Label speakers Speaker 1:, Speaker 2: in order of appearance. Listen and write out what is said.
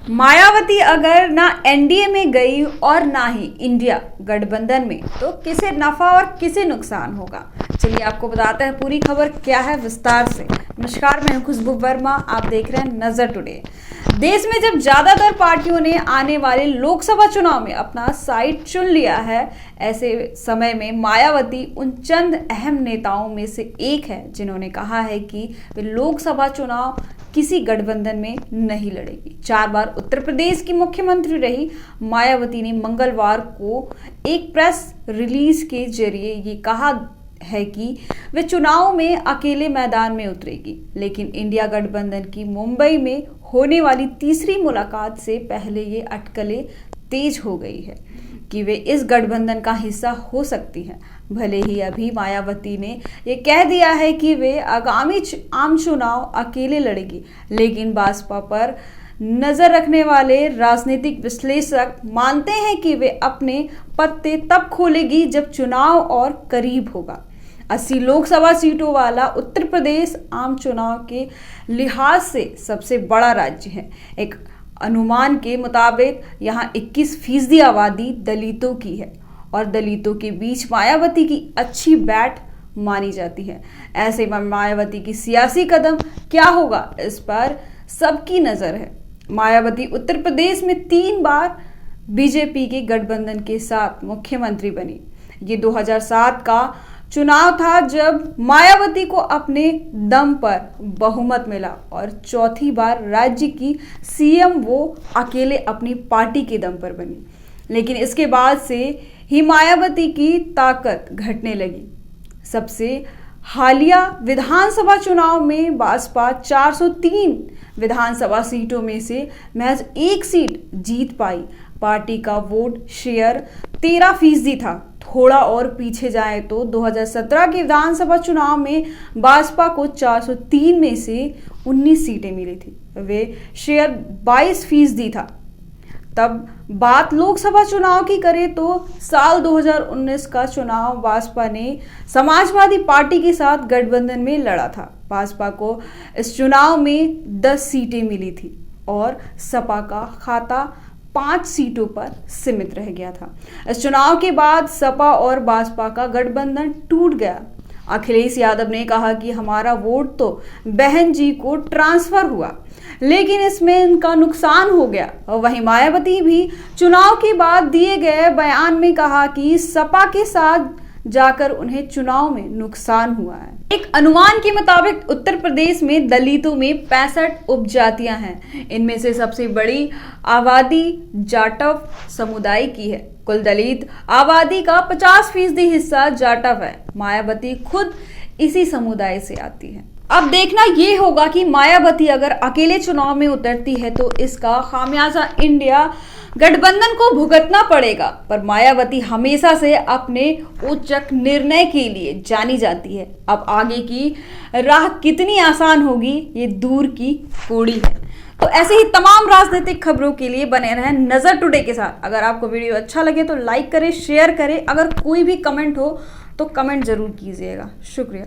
Speaker 1: मायावती अगर ना एनडीए में गई और ना ही इंडिया गठबंधन में तो किसे नफा और किसे नुकसान होगा। चलिए आपको बताते हैं पूरी खबर क्या है विस्तार से। नमस्कार, मैं हूं खुशबू वर्मा, आप देख रहे हैं नजर टुडे। देश में जब ज्यादातर पार्टियों ने आने वाले लोकसभा चुनाव में अपना साइड चुन लिया है, ऐसे समय में मायावती उन चंद अहम नेताओं में से एक है जिन्होंने कहा है कि वे लोकसभा चुनाव किसी गठबंधन में नहीं लड़ेगी। 4 बार उत्तर प्रदेश की मुख्यमंत्री रही मायावती ने मंगलवार को एक प्रेस रिलीज के जरिए ये कहा है कि वे चुनाव में अकेले मैदान में उतरेगी, लेकिन इंडिया गठबंधन की मुंबई में होने वाली तीसरी मुलाकात से पहले ये अटकलें तेज हो गई है कि वे इस गठबंधन का हिस्सा हो सकती हैं। भले ही अभी मायावती ने ये कह दिया है कि वे आगामी आम चुनाव अकेले लड़ेगी, लेकिन भाजपा पर नजर रखने वाले राजनीतिक विश्लेषक मानते हैं कि वे अपने पत्ते तब खोलेगी जब चुनाव और करीब होगा। 80 लोकसभा सीटों वाला उत्तर प्रदेश आम चुनाव के लिहाज से सबसे बड़ा राज्य है। एक अनुमान के मुताबिक यहाँ 21% आबादी दलितों की है और दलितों के बीच मायावती की अच्छी बैठ मानी जाती है। ऐसे में मायावती की सियासी कदम क्या होगा, इस पर सबकी नजर है। मायावती उत्तर प्रदेश में 3 बार बीजेपी के गठबंधन के साथ मुख्यमंत्री बनी। ये 2007 का चुनाव था जब मायावती को अपने दम पर बहुमत मिला और चौथी बार राज्य की सीएम वो अकेले अपनी पार्टी के दम पर बनी। लेकिन इसके बाद से ही मायावती की ताकत घटने लगी। सबसे हालिया विधानसभा चुनाव में भाजपा 403 विधानसभा सीटों में से महज 1 सीट जीत पाई। पार्टी का वोट शेयर 13% था। थोड़ा और पीछे जाए तो 2017 के विधानसभा चुनाव में भाजपा को 403 में से 19 सीटें मिली थी। वे शेयर 22% था। तब बात लोकसभा चुनाव की करें तो साल 2019 का चुनाव भाजपा ने समाजवादी पार्टी के साथ गठबंधन में लड़ा था। भाजपा को इस चुनाव में 10 सीटें मिली थी और सपा का खाता 5 सीटों पर सीमित रह गया था। इस चुनाव के बाद सपा और भाजपा का गठबंधन टूट गया। अखिलेश यादव ने कहा कि हमारा वोट तो बहन जी को ट्रांसफर हुआ, लेकिन इसमें इनका नुकसान हो गया। वहीं मायावती भी चुनाव के बाद दिए गए बयान में कहा कि सपा के साथ जाकर उन्हें चुनाव में नुकसान हुआ है। एक अनुमान के मुताबिक उत्तर प्रदेश में दलितों में 65 उपजातियां हैं। इनमें से सबसे बड़ी आबादी जाटव समुदाय की है। कुल दलित आबादी का 50% हिस्सा जाटव है। मायावती खुद इसी समुदाय से आती है। अब देखना ये होगा कि मायावती अगर अकेले चुनाव में उतरती है तो इसका खामियाजा इंडिया गठबंधन को भुगतना पड़ेगा। पर मायावती हमेशा से अपने उच्च निर्णय के लिए जानी जाती है। अब आगे की राह कितनी आसान होगी ये दूर की कौड़ी है। तो ऐसे ही तमाम राजनीतिक खबरों के लिए बने रहें नजर टुडे के साथ। अगर आपको वीडियो अच्छा लगे तो लाइक करें, शेयर करें। अगर कोई भी कमेंट हो तो कमेंट जरूर कीजिएगा। शुक्रिया।